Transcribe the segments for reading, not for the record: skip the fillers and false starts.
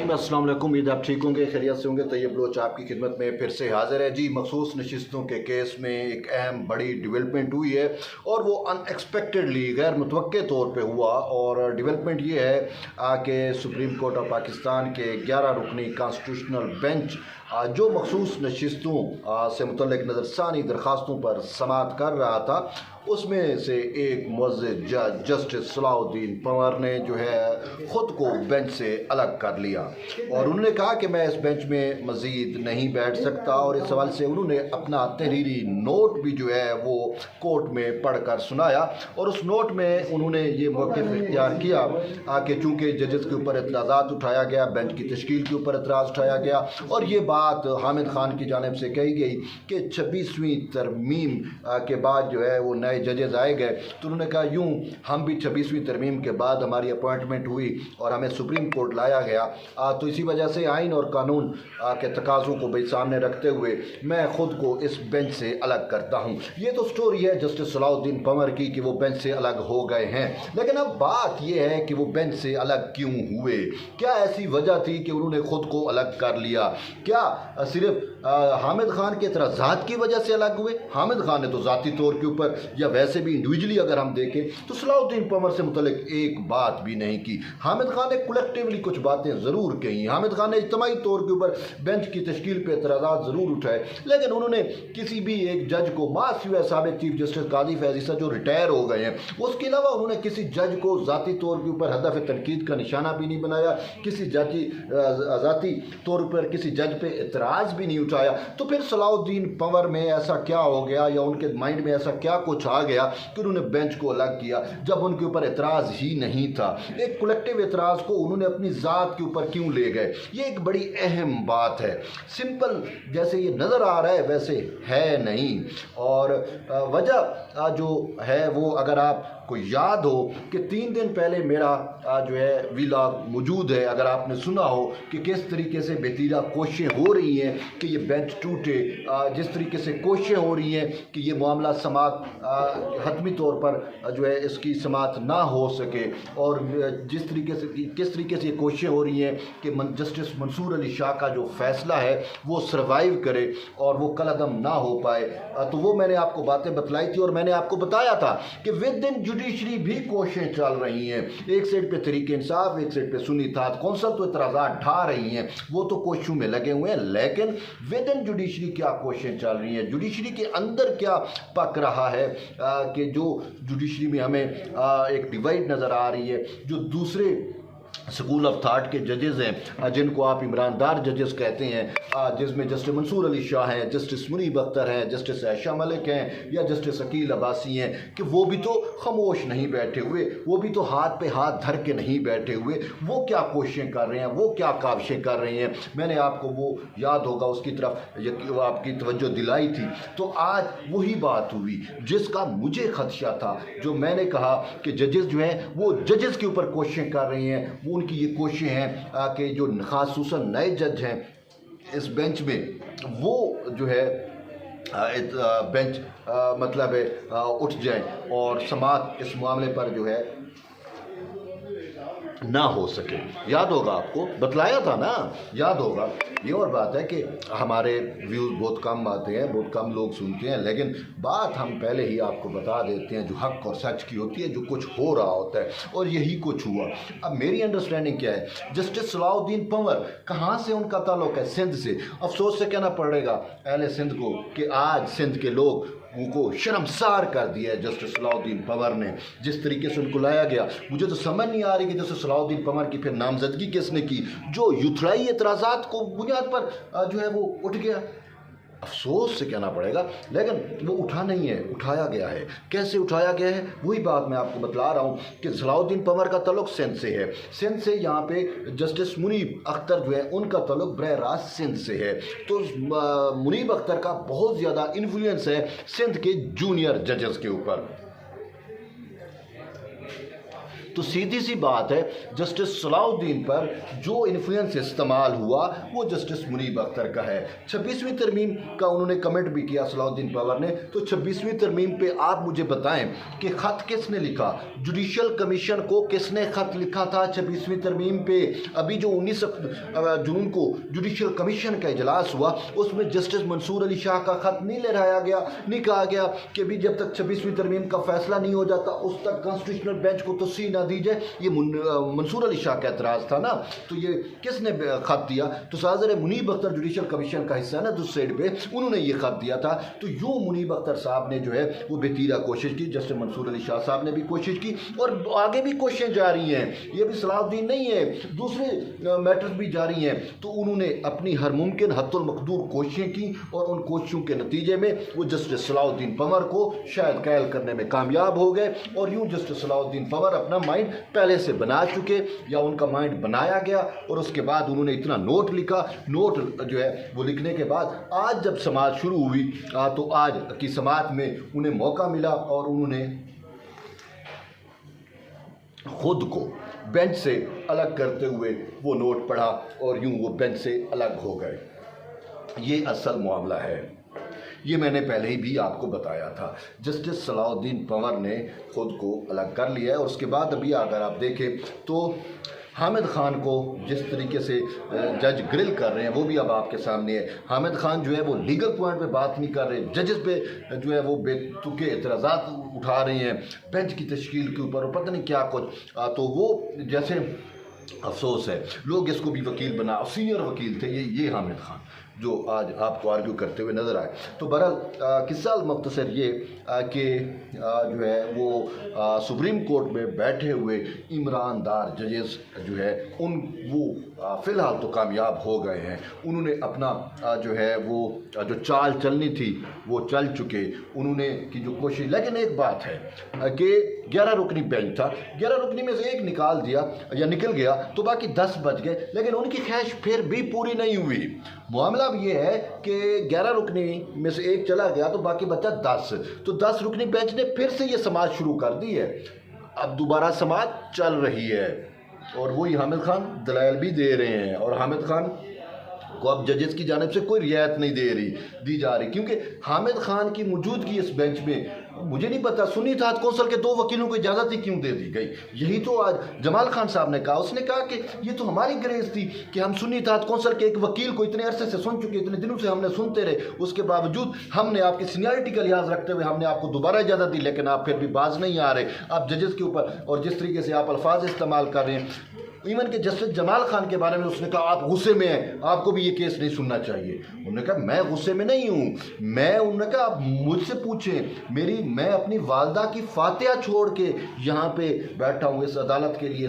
नाज़रीन अस्सलाम वालेकुम, उम्मीद आप ठीक होंगे, खैरियत से होंगे। तैयब बलोच आपकी खिदमत में फिर से हाजिर है जी। मखसूस नशिस्तों के केस में एक अहम बड़ी डेवलपमेंट हुई है और वो अनएक्सपेक्टेडली गैर मुतवक्के तौर पे हुआ। और डेवलपमेंट ये है कि सुप्रीम कोर्ट ऑफ पाकिस्तान के 11 रुकनी कॉन्स्टिट्यूशनल बेंच जो मखसूस नशिस्तों से मुतल्लिक नज़रसानी दरख्वास्तों पर समाअत कर रहा था, उसमें से एक मुअज़्ज़िज़ जज जस्टिस सलाहुद्दीन पंवर ने जो है ख़ुद को बेंच से अलग कर लिया और उन्होंने कहा कि मैं इस बेंच में मज़ीद नहीं बैठ सकता। और इस सवाल से उन्होंने अपना तहरीरी नोट भी जो है वो कोर्ट में पढ़ कर सुनाया और उस नोट में उन्होंने ये मौक़िफ़ इख्तियार किया कि चूँकि जजेस के ऊपर एतराज़ात उठाया गया, बेंच की तश्कील के ऊपर एतराज़ उठाया गया और ये बात हामिद खान की जानिब से कही गई कि 26वीं तरमीम के बाद जो है वो नए जजेस आए गए, तो उन्होंने कहा यूं हम भी 26वीं तरमीम के बाद हमारी अपॉइंटमेंट हुई और हमें सुप्रीम कोर्ट लाया गया, तो इसी वजह से आइन और कानून के तकाज़ों को भाई सामने रखते हुए मैं ख़ुद को इस बेंच से अलग करता हूं। ये तो स्टोरी है जस्टिस सलाहुद्दीन पंवर की कि वो बेंच से अलग हो गए हैं, लेकिन अब बात यह है कि वो बेंच से अलग क्यों हुए, क्या ऐसी वजह थी कि उन्होंने ख़ुद को अलग कर लिया? क्या सिर्फ हामिद खान के एतराज़ात की वजह से अलग हुए? हामिद खान ने तो ज़ाती तौर के ऊपर या वैसे भी इंडिविजुअली अगर हम देखें तो सलाहुद्दीन पंवर से मुतल्लिक एक बात भी नहीं की। हामिद खान ने कलेक्टिवली कुछ बातें ज़रूर कही, हामिद खान ने इज्तिमाई तौर के ऊपर बेंच की तश्कील पर एतराज़ात ज़रूर उठाए, लेकिन उन्होंने किसी भी एक जज को मास हुआ साबिक चीफ जस्टिस काजी फैज़ ईसा जो रिटायर हो गए हैं, उसके अलावा उन्होंने किसी जज को ज़ाती तौर के ऊपर हदफ तनकीद का निशाना भी नहीं बनाया, किसी ज़ाती तौर पर किसी जज पे एतराज़ भी नहीं उठाया। तो फिर सलाहुद्दीन पंवर में ऐसा क्या हो गया या उनके माइंड में ऐसा क्या कुछ आ गया कि उन्होंने बेंच को अलग किया जब उनके ऊपर एतराज़ ही नहीं था? एक कलेक्टिव एतराज़ को उन्होंने अपनी ज़ात के ऊपर क्यों ले गए? ये एक बड़ी अहम बात है। सिंपल जैसे ये नज़र आ रहा है वैसे है नहीं। और वजह जो है वो अगर आपको याद हो कि 3 दिन पहले मेरा जो है वीलॉग मौजूद है, अगर आपने सुना हो कि किस तरीके से बेतीजा कोशिशें हो रही हैं कि ये बेंच टूटे, जिस तरीके से कोशिशें हो रही हैं कि ये मामला समात हतमी तौर पर जो है इसकी समात ना हो सके, और जिस तरीके से किस तरीके से ये कोशिशें हो रही हैं कि जस्टिस मंसूर अली शाह का जो फैसला है वो सर्वाइव करे और वो कलअदम ना हो पाए। तो वो मैंने आपको बातें बतलाई थी और मैंने आपको बताया था कि विद इन जुडिशरी भी कोशिशें चल रही हैं। एक साइड पे तहरीक इंसाफ, एक साइड पे सुन्नी इत्तेहाद कौंसिल तो एतराज़ात ढा रही हैं, वो तो कोशिशों में लगे हुए हैं, लेकिन विद इन जुडिशरी क्या कोशिशें चल रही हैं, जुडिशरी के अंदर क्या पक रहा है कि जो जुडिशरी में हमें एक डिवाइड नज़र आ रही है। जो दूसरे स्कूल ऑफ थाट के जजेस हैं जिनको आप ईमानदार जजेस कहते हैं, जिसमें जस्टिस मंसूर अली शाह हैं, जस्टिस मुनीब अख्तर हैं, जस्टिस आयशा मलिक हैं या जस्टिस अकील अब्बासी हैं, कि वो भी तो खामोश नहीं बैठे हुए, वो भी तो हाथ पे हाथ धर के नहीं बैठे हुए। वो क्या कोशिशें कर रहे हैं, वो क्या काविशें कर रहे हैं, मैंने आपको वो याद होगा उसकी तरफ आपकी तवज्जो दिलाई थी। तो आज वही बात हुई जिसका मुझे खदशा था, जो मैंने कहा कि जजेस जो हैं वो जजेस के ऊपर कोशिशें कर रही हैं। वो उनकी ये कोशिशें हैं कि जो खासूसन नए जज हैं इस बेंच में, वो जो है बेंच मतलब है उठ जाए और समात इस मामले पर जो है ना हो सके। याद होगा, आपको बतलाया था ना, याद होगा। ये और बात है कि हमारे व्यूज़ बहुत कम आते हैं, बहुत कम लोग सुनते हैं, लेकिन बात हम पहले ही आपको बता देते हैं जो हक और सच की होती है, जो कुछ हो रहा होता है, और यही कुछ हुआ। अब मेरी अंडरस्टैंडिंग क्या है, जस्टिस सलाहुद्दीन पंवर कहाँ से उनका ताल्लुक है? सिंध से। अफसोस से कहना पड़ेगा अहले सिंध को कि आज सिंध के लोग उनको शर्मसार कर दिया है जस्टिस सलाहुद्दीन पंवर ने, जिस तरीके से उनको लाया गया। मुझे तो समझ नहीं आ रही कि जस्टिस सलाहुद्दीन पंवर की फिर नामजदगी किसने की, जो यूथराई एतराज़ात को बुनियाद पर जो है वो उठ गया। अफसोस से कहना पड़ेगा, लेकिन वो उठा नहीं है, उठाया गया है। कैसे उठाया गया है वही बात मैं आपको बतला रहा हूँ कि सलाहुद्दीन पंवर का तल्लुक सिंध से है। सिंध से यहाँ पे जस्टिस मुनीब अख्तर जो है उनका तल्लुक बरह रास्त सिंध से है। तो मुनीब अख्तर का बहुत ज़्यादा इन्फ्लुएंस है सिंध के जूनियर जजेस के ऊपर। तो सीधी सी बात है जस्टिस सलाउद्दीन पर जो इन्फ्लुएंस इस्तेमाल हुआ वो जस्टिस मुनीब अख्तर का है। 26वीं तरमीम का उन्होंने कमेंट भी किया सलाउद्दीन पवार ने। तो 26वीं तरमीम पे आप मुझे बताएं कि ख़त किसने लिखा, जुडिशल कमीशन को किसने ख़त लिखा था 26वीं तरमीम पे? अभी जो 19 जून को जुडिशल कमीशन का इजलास हुआ उसमें जस्टिस मंसूर अली शाह का ख़त नहीं लहराया गया, नहीं कहा गया कि भी जब तक 26वीं तरमीम का फैसला नहीं हो जाता उस तक कॉन्स्टिट्यूशनल बेंच को तस्वीर ना दी जाए। ये मंसूर अली शाह का एतराज़ था ना, तो ये किसने ख़त दिया? तो साज़र मुनीब अख्तर जुडिशल कमीशन का हिस्सा है ना दूसरी साइड पे, उन्होंने ये ख़त दिया था। तो यूँ मुनीब अख्तर साहब ने जो है वो बेतीरा कोशिश की, जस्टिस मंसूर अली शाह साहब ने भी कोशिश की और आगे भी कोशिशें जारी हैं। ये भी सलाउद्दीन नहीं है, दूसरे मैटर्स भी जारी हैं। तो उन्होंने अपनी हर मुमकिन हद्दुल मक़दूर कोशिशें की और उन कोशिशों के नतीजे में वो जस्टिस सलाउद्दीन पंवर को शायद कैल करने में कामयाब हो गए। और यूँ जस्टिस सलाउद्दीन पंवर अपना माइंड पहले से बना चुके या उनका माइंड बनाया गया और उसके बाद उन्होंने इतना नोट लिखा। नोट जो है वो लिखने के बाद आज जब समाज शुरू हुई तो आज की समाज में उन्हें मौका मिला और उन्होंने खुद को बेंच से अलग करते हुए वो नोट पढ़ा और यूं वो बेंच से अलग हो गए। ये असल मामला है, ये मैंने पहले ही भी आपको बताया था। जस्टिस सलाउद्दीन पंवर ने खुद को अलग कर लिया है और उसके बाद अभी अगर आप देखें तो हामिद खान को जिस तरीके से जज ग्रिल कर रहे हैं वो भी अब आपके सामने है। हामिद खान जो है वो लीगल पॉइंट पे बात नहीं कर रहे, जजेस पे जो है वो बेतुके एतराज़ात उठा रहे हैं बेंच की तश्कील के ऊपर और पता नहीं क्या कुछ। तो वो जैसे अफसोस है लोग इसको भी वकील बना, सीनियर वकील थे ये हामिद खान जो आज आपको आर्ग्यू करते हुए नज़र आए। तो बहरहाल किस्सा मुख्तसर ये कि जो है वो सुप्रीम कोर्ट में बैठे हुए ईमानदार जजेस जो है वो फ़िलहाल तो कामयाब हो गए हैं। उन्होंने अपना जो है वो जो चाल चलनी थी वो चल चुके, उन्होंने की जो कोशिश। लेकिन एक बात है कि 11 रुकनी बेंच था, 11 रुकनी में से एक निकाल दिया या निकल गया तो बाकी 10 बच गए, लेकिन उनकी ख्वाहिश फिर भी पूरी नहीं हुई। मामला अब ये है कि 11 रुकनी में से एक चला गया तो बाकी बचा 10, तो 10 रुकनी बेंच ने फिर से ये समाज शुरू कर दी है। अब दोबारा समाज चल रही है और वही हामिद खान दलाइल भी दे रहे हैं और हामिद खान को अब जजेस की जानिब से कोई रियायत नहीं दी जा रही क्योंकि हामिद खान की मौजूदगी इस बेंच में मुझे नहीं पता सुन्नी इत्तेहाद कौंसिल के 2 वकीलों को इजाज़त ही क्यों दे दी गई। यही तो आज जमाल खान साहब ने कहा, उसने कहा कि ये तो हमारी ग्रेस थी कि हम सुन्नी इत्तेहाद कौंसिल के एक वकील को इतने अरसे से सुन चुके, इतने दिनों से हमने सुनते रहे, उसके बावजूद हमने आपकी सीनियरिटी का लिहाज रखते हुए हमने आपको दोबारा इजाज़त दी, लेकिन आप फिर भी बाज नहीं आ रहे। आप जजेस के ऊपर और जिस तरीके से आप अल्फाज इस्तेमाल कर रहे हैं, इवन के जस्टिस जमाल खान के बारे में उसने कहा आप गुस्से में हैं, आपको भी ये केस नहीं सुनना चाहिए। उन्होंने कहा मैं गुस्से में नहीं हूँ, उन्होंने कहा आप मुझसे पूछें, मैं अपनी वालदा की फातिहा छोड़ के यहाँ पे बैठा हूँ इस अदालत के लिए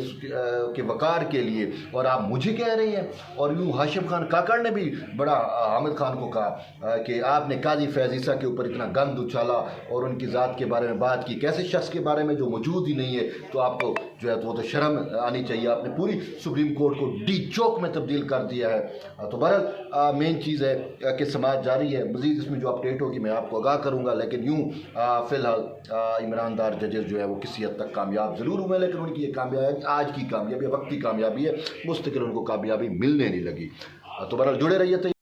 के वकार के लिए और आप मुझे कह रही हैं। और यूँ हाशिम खान काकड़ ने भी बड़ा हामिद खान को कहा कि आपने काजी फैज़ ईसा के ऊपर इतना गंद उछाला और उनकी ज़ात के बारे में बात की, कैसे शख्स के बारे में जो मौजूद ही नहीं है, तो आपको जो है तो वो तो शर्म आनी चाहिए, आपने पूरी सुप्रीम कोर्ट को डी चौक में तब्दील कर दिया है। तो बहरहाल मेन चीज़ है कि समाज जारी है, मज़ीद इसमें जो अपडेट होगी मैं आपको आगाह करूँगा। लेकिन यूँ फ़िलहाल ईमानदार जजेस जो है वो किसी हद तक कामयाब ज़रूर हुए, लेकिन उनकी ये कामयाबी आज की कामयाबी वक्ती कामयाबी है, मुस्तकिल उनको कामयाबी मिलने नहीं लगी। तो बहरहाल जुड़े रहिए।